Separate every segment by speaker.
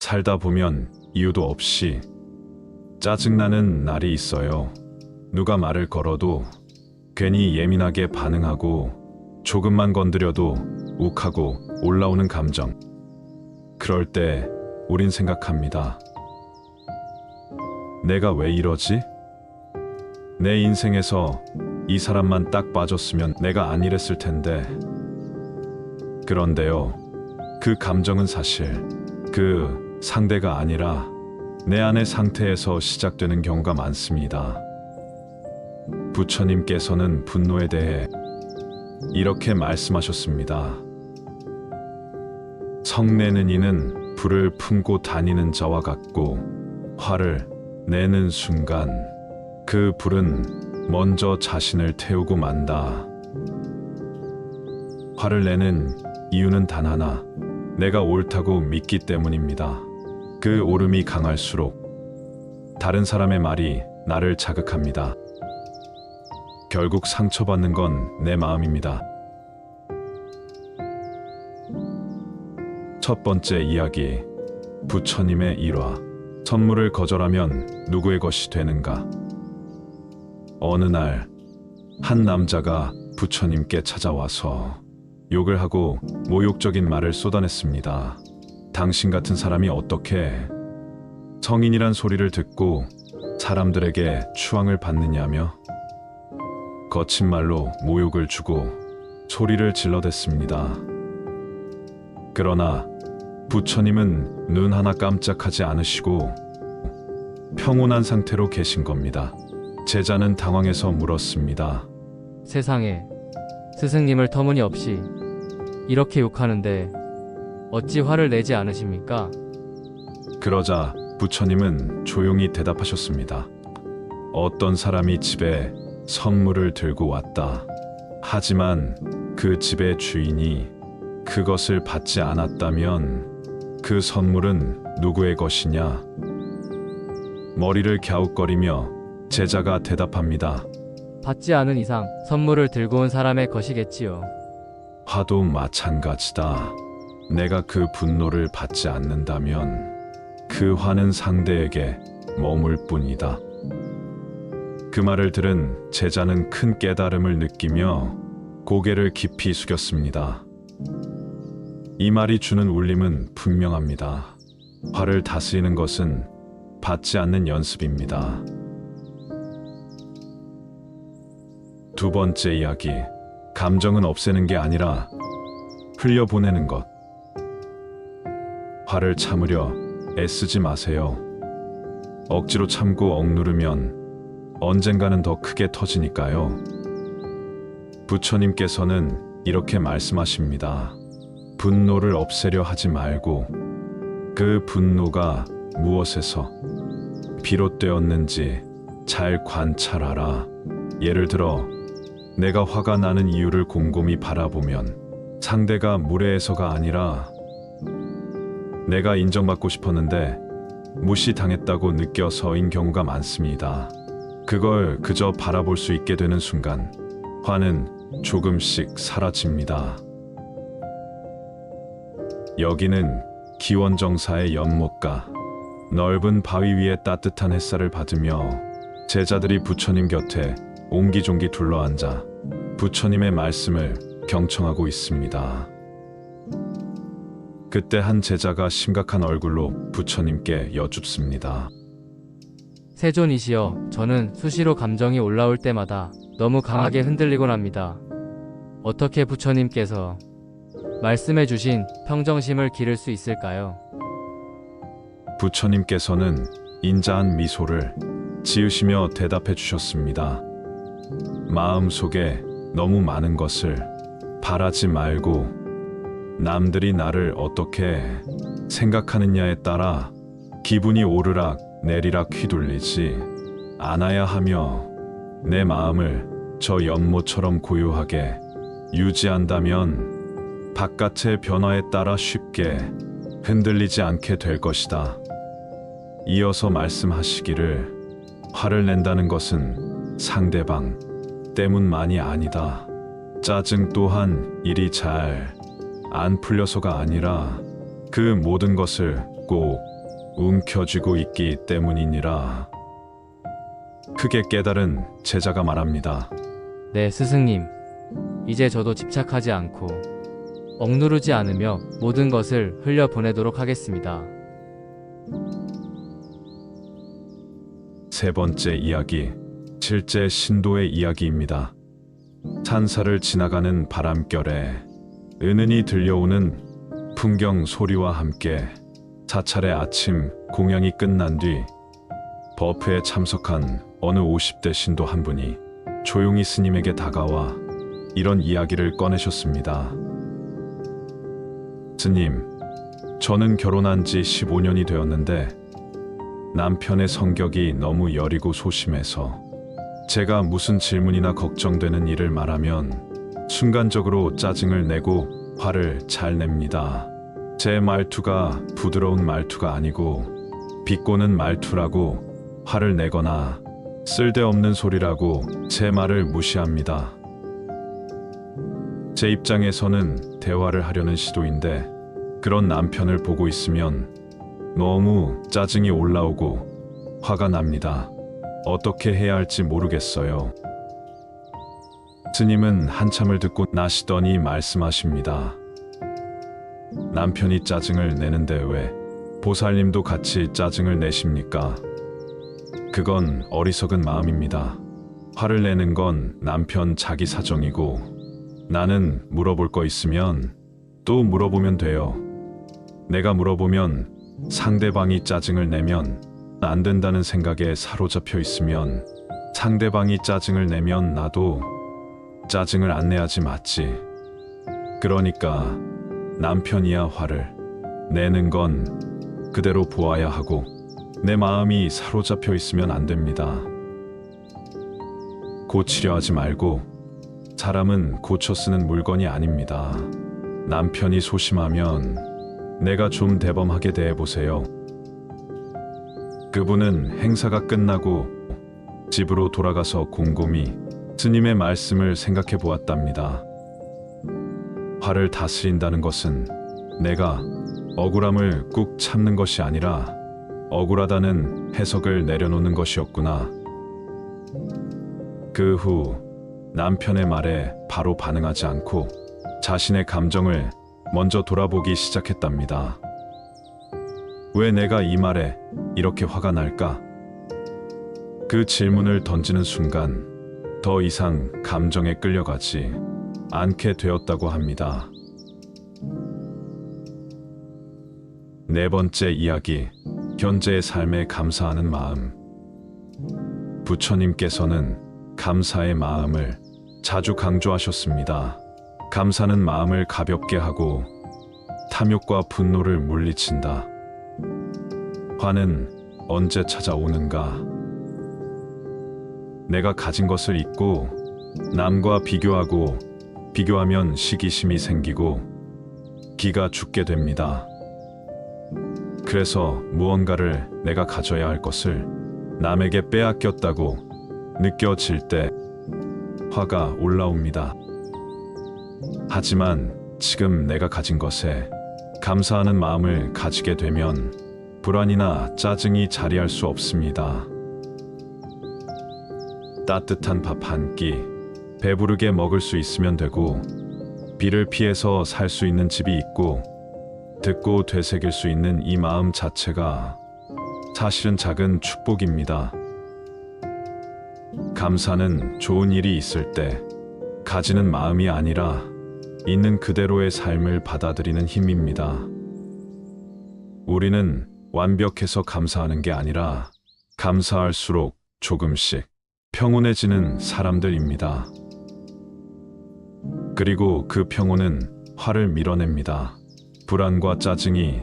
Speaker 1: 살다 보면 이유도 없이 짜증나는 날이 있어요. 누가 말을 걸어도 괜히 예민하게 반응하고 조금만 건드려도 욱하고 올라오는 감정. 그럴 때 우린 생각합니다. 내가 왜 이러지? 내 인생에서 이 사람만 딱 빠졌으면 내가 안 이랬을 텐데. 그런데요, 그 감정은 사실 그 상대가 아니라 내 안의 상태에서 시작되는 경우가 많습니다. 부처님께서는 분노에 대해 이렇게 말씀하셨습니다. 성내는 이는 불을 품고 다니는 자와 같고, 화를 내는 순간 그 불은 먼저 자신을 태우고 만다. 화를 내는 이유는 단 하나, 내가 옳다고 믿기 때문입니다. 그 오름이 강할수록 다른 사람의 말이 나를 자극합니다. 결국 상처받는 건 내 마음입니다. 첫 번째 이야기, 부처님의 일화. 선물을 거절하면 누구의 것이 되는가? 어느 날, 한 남자가 부처님께 찾아와서 욕을 하고 모욕적인 말을 쏟아냈습니다. 당신 같은 사람이 어떻게 성인이란 소리를 듣고 사람들에게 추앙을 받느냐며 거친 말로 모욕을 주고 소리를 질러댔습니다. 그러나 부처님은 눈 하나 깜짝하지 않으시고 평온한 상태로 계신 겁니다. 제자는 당황해서 물었습니다.
Speaker 2: 세상에, 스승님을 터무니없이 이렇게 욕하는데 어찌 화를 내지 않으십니까?
Speaker 1: 그러자 부처님은 조용히 대답하셨습니다. 어떤 사람이 집에 선물을 들고 왔다. 하지만 그 집의 주인이 그것을 받지 않았다면 그 선물은 누구의 것이냐? 머리를 갸웃거리며 제자가 대답합니다.
Speaker 2: 받지 않은 이상 선물을 들고 온 사람의 것이겠지요.
Speaker 1: 화도 마찬가지다. 내가 그 분노를 받지 않는다면 그 화는 상대에게 머물 뿐이다. 그 말을 들은 제자는 큰 깨달음을 느끼며 고개를 깊이 숙였습니다. 이 말이 주는 울림은 분명합니다. 화를 다스리는 것은 받지 않는 연습입니다. 두 번째 이야기, 감정은 없애는 게 아니라 흘려보내는 것. 화를 참으려 애쓰지 마세요. 억지로 참고 억누르면 언젠가는 더 크게 터지니까요. 부처님께서는 이렇게 말씀하십니다. 분노를 없애려 하지 말고 그 분노가 무엇에서 비롯되었는지 잘 관찰하라. 예를 들어 내가 화가 나는 이유를 곰곰이 바라보면 상대가 무례해서가 아니라 내가 인정받고 싶었는데 무시당했다고 느껴서인 경우가 많습니다. 그걸 그저 바라볼 수 있게 되는 순간 화는 조금씩 사라집니다. 여기는 기원정사의 연못가. 넓은 바위 위에 따뜻한 햇살을 받으며 제자들이 부처님 곁에 옹기종기 둘러앉아 부처님의 말씀을 경청하고 있습니다. 그때 한 제자가 심각한 얼굴로 부처님께 여쭙습니다.
Speaker 2: 세존이시여, 저는 수시로 감정이 올라올 때마다 너무 강하게 흔들리곤 합니다. 어떻게 부처님께서 말씀해 주신 평정심을 기를 수 있을까요?
Speaker 1: 부처님께서는 인자한 미소를 지으시며 대답해 주셨습니다. 마음속에 너무 많은 것을 바라지 말고 남들이 나를 어떻게 생각하느냐에 따라 기분이 오르락 내리락 휘둘리지 않아야 하며 내 마음을 저 연못처럼 고요하게 유지한다면 바깥의 변화에 따라 쉽게 흔들리지 않게 될 것이다. 이어서 말씀하시기를 화를 낸다는 것은 상대방 때문만이 아니다. 짜증 또한 일이 잘 안 풀려서가 아니라 그 모든 것을 꼭 움켜쥐고 있기 때문이니라. 크게 깨달은 제자가 말합니다.
Speaker 2: 네, 스승님. 이제 저도 집착하지 않고 억누르지 않으며 모든 것을 흘려보내도록 하겠습니다.
Speaker 1: 세 번째 이야기, 실제 신도의 이야기입니다. 산사를 지나가는 바람결에 은은히 들려오는 풍경 소리와 함께 사찰의 아침 공양이 끝난 뒤 버프에 참석한 어느 50대 신도 한 분이 조용히 스님에게 다가와 이런 이야기를 꺼내셨습니다. 스님, 저는 결혼한 지 15년이 되었는데 남편의 성격이 너무 여리고 소심해서 제가 무슨 질문이나 걱정되는 일을 말하면 순간적으로 짜증을 내고 화를 잘 냅니다. 제 말투가 부드러운 말투가 아니고 비꼬는 말투라고 화를 내거나 쓸데없는 소리라고 제 말을 무시합니다. 제 입장에서는 대화를 하려는 시도인데 그런 남편을 보고 있으면 너무 짜증이 올라오고 화가 납니다. 어떻게 해야 할지 모르겠어요. 스님은 한참을 듣고 나시더니 말씀하십니다. 남편이 짜증을 내는데 왜 보살님도 같이 짜증을 내십니까? 그건 어리석은 마음입니다. 화를 내는 건 남편 자기 사정이고 나는 물어볼 거 있으면 또 물어보면 돼요. 내가 물어보면 상대방이 짜증을 내면 안 된다는 생각에 사로잡혀 있으면 상대방이 짜증을 내면 나도 짜증을 안 내야지 맞지. 그러니까 남편이야 화를 내는 건 그대로 보아야 하고 내 마음이 사로잡혀 있으면 안 됩니다. 고치려 하지 말고 사람은 고쳐 쓰는 물건이 아닙니다. 남편이 소심하면 내가 좀 대범하게 대해보세요. 그분은 행사가 끝나고 집으로 돌아가서 곰곰이 스님의 말씀을 생각해 보았답니다. 화를 다스린다는 것은 내가 억울함을 꾹 참는 것이 아니라 억울하다는 해석을 내려놓는 것이었구나. 그 후 남편의 말에 바로 반응하지 않고 자신의 감정을 먼저 돌아보기 시작했답니다. 왜 내가 이 말에 이렇게 화가 날까? 그 질문을 던지는 순간 더 이상 감정에 끌려가지 않게 되었다고 합니다. 네 번째 이야기, 현재의 삶에 감사하는 마음. 부처님께서는 감사의 마음을 자주 강조하셨습니다. 감사는 마음을 가볍게 하고 탐욕과 분노를 물리친다. 화는 언제 찾아오는가? 내가 가진 것을 잊고 남과 비교하면 시기심이 생기고 기가 죽게 됩니다. 그래서 무언가를 내가 가져야 할 것을 남에게 빼앗겼다고 느껴질 때 화가 올라옵니다. 하지만 지금 내가 가진 것에 감사하는 마음을 가지게 되면 불안이나 짜증이 자리할 수 없습니다. 따뜻한 밥 한 끼, 배부르게 먹을 수 있으면 되고, 비를 피해서 살 수 있는 집이 있고, 듣고 되새길 수 있는 이 마음 자체가 사실은 작은 축복입니다. 감사는 좋은 일이 있을 때 가지는 마음이 아니라 있는 그대로의 삶을 받아들이는 힘입니다. 우리는 완벽해서 감사하는 게 아니라 감사할수록 조금씩 평온해지는 사람들입니다. 그리고 그 평온은 화를 밀어냅니다. 불안과 짜증이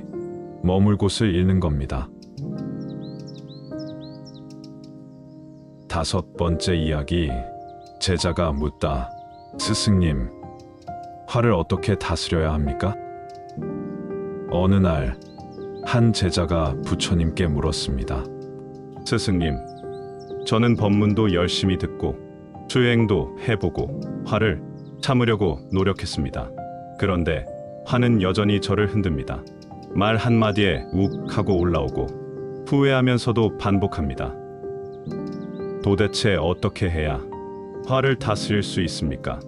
Speaker 1: 머물 곳을 잃는 겁니다. 다섯 번째 이야기, 제자가 묻다. 스승님, 화를 어떻게 다스려야 합니까? 어느 날, 한 제자가 부처님께 물었습니다.
Speaker 3: 스승님, 저는 법문도 열심히 듣고 수행도 해보고 화를 참으려고 노력했습니다. 그런데 화는 여전히 저를 흔듭니다. 말 한마디에 욱 하고 올라오고 후회하면서도 반복합니다. 도대체 어떻게 해야 화를 다스릴 수 있습니까?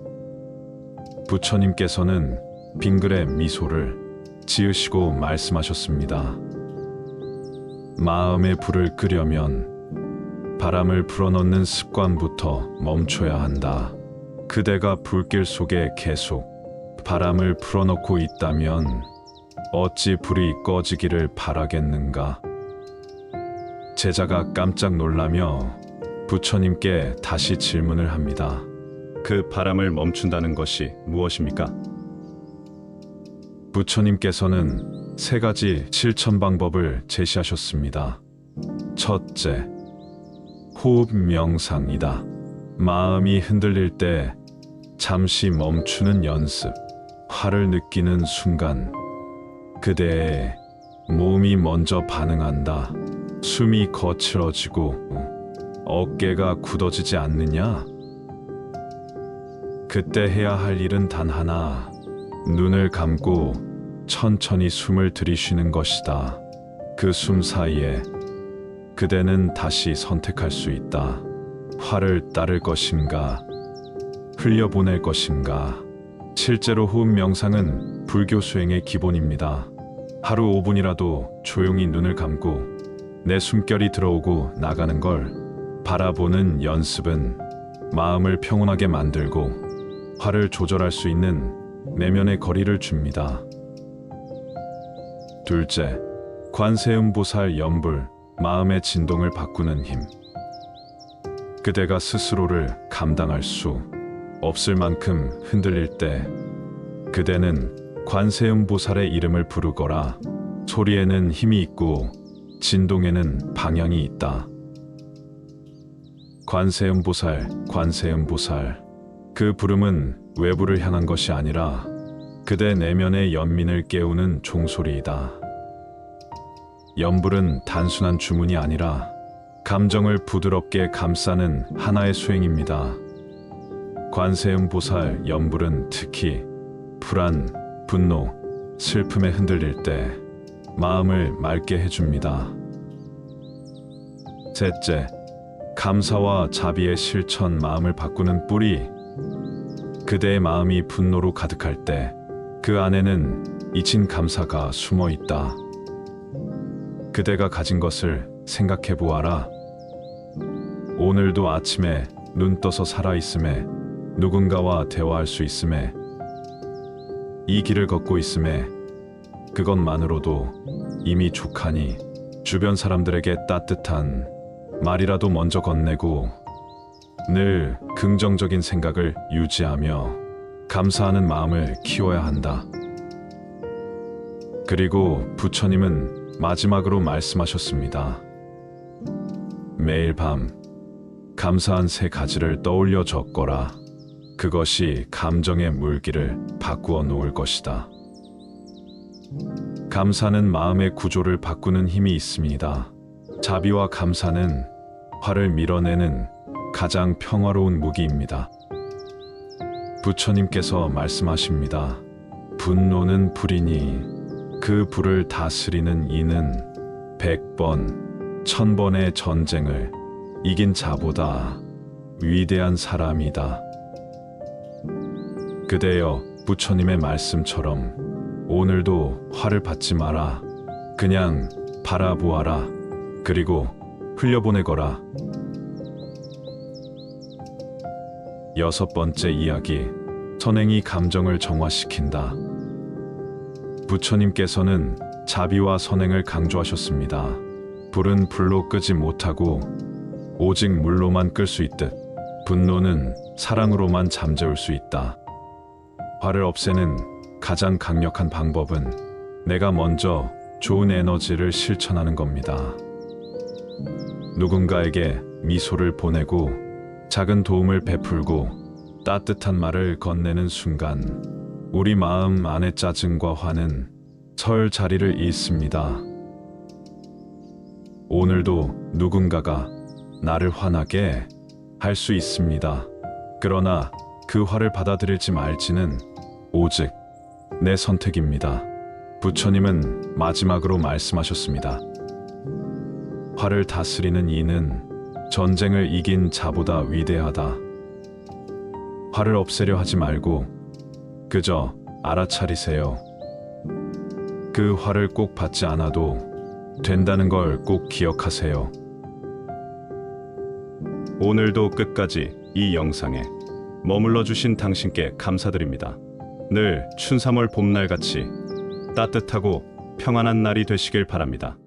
Speaker 1: 부처님께서는 빙그레 미소를 지으시고 말씀하셨습니다. 마음의 불을 끄려면 바람을 불어넣는 습관부터 멈춰야 한다. 그대가 불길 속에 계속 바람을 불어넣고 있다면 어찌 불이 꺼지기를 바라겠는가? 제자가 깜짝 놀라며 부처님께 다시 질문을 합니다.
Speaker 3: 그 바람을 멈춘다는 것이 무엇입니까?
Speaker 1: 부처님께서는 세 가지 실천 방법을 제시하셨습니다. 첫째, 호흡 명상이다. 마음이 흔들릴 때 잠시 멈추는 연습. 화를 느끼는 순간 그대의 몸이 먼저 반응한다. 숨이 거칠어지고 어깨가 굳어지지 않느냐? 그때 해야 할 일은 단 하나. 눈을 감고 천천히 숨을 들이쉬는 것이다. 그 숨 사이에 그대는 다시 선택할 수 있다. 화를 따를 것인가? 흘려보낼 것인가? 실제로 호흡 명상은 불교 수행의 기본입니다. 하루 5분이라도 조용히 눈을 감고 내 숨결이 들어오고 나가는 걸 바라보는 연습은 마음을 평온하게 만들고 화를 조절할 수 있는 내면의 거리를 줍니다. 둘째, 관세음보살 연불, 마음의 진동을 바꾸는 힘. 그대가 스스로를 감당할 수 없을 만큼 흔들릴 때 그대는 관세음보살의 이름을 부르거라. 소리에는 힘이 있고 진동에는 방향이 있다. 관세음보살, 관세음보살. 그 부름은 외부를 향한 것이 아니라 그대 내면의 연민을 깨우는 종소리이다. 연불은 단순한 주문이 아니라 감정을 부드럽게 감싸는 하나의 수행입니다. 관세음보살 연불은 특히 불안, 분노, 슬픔에 흔들릴 때 마음을 맑게 해줍니다. 셋째, 감사와 자비의 실천. 마음을 바꾸는 뿌리. 그대의 마음이 분노로 가득할 때 그 안에는 잊힌 감사가 숨어 있다. 그대가 가진 것을 생각해 보아라. 오늘도 아침에 눈 떠서 살아있음에, 누군가와 대화할 수 있음에, 이 길을 걷고 있음에, 그것만으로도 이미 족하니 주변 사람들에게 따뜻한 말이라도 먼저 건네고 늘 긍정적인 생각을 유지하며 감사하는 마음을 키워야 한다. 그리고 부처님은 마지막으로 말씀하셨습니다. 매일 밤 감사한 세 가지를 떠올려 적거라. 그것이 감정의 물기를 바꾸어 놓을 것이다. 감사는 마음의 구조를 바꾸는 힘이 있습니다. 자비와 감사는 화를 밀어내는 가장 평화로운 무기입니다. 부처님께서 말씀하십니다. 분노는 불이니 그 불을 다스리는 이는 100번, 1000번의 전쟁을 이긴 자보다 위대한 사람이다. 그대여, 부처님의 말씀처럼 오늘도 화를 받지 마라. 그냥 바라보아라. 그리고 흘려보내거라. 여섯 번째 이야기, 선행이 감정을 정화시킨다. 부처님께서는 자비와 선행을 강조하셨습니다. 불은 불로 끄지 못하고 오직 물로만 끌 수 있듯 분노는 사랑으로만 잠재울 수 있다. 화를 없애는 가장 강력한 방법은 내가 먼저 좋은 에너지를 실천하는 겁니다. 누군가에게 미소를 보내고 작은 도움을 베풀고 따뜻한 말을 건네는 순간 우리 마음 안의 짜증과 화는 설 자리를 잃습니다. 오늘도 누군가가 나를 화나게 할 수 있습니다. 그러나 그 화를 받아들일지 말지는 오직 내 선택입니다. 부처님은 마지막으로 말씀하셨습니다. 화를 다스리는 이는 전쟁을 이긴 자보다 위대하다. 화를 없애려 하지 말고 그저 알아차리세요. 그 화를 꼭 받지 않아도 된다는 걸 꼭 기억하세요.
Speaker 3: 오늘도 끝까지 이 영상에 머물러 주신 당신께 감사드립니다. 늘 춘삼월 봄날같이 따뜻하고 평안한 날이 되시길 바랍니다.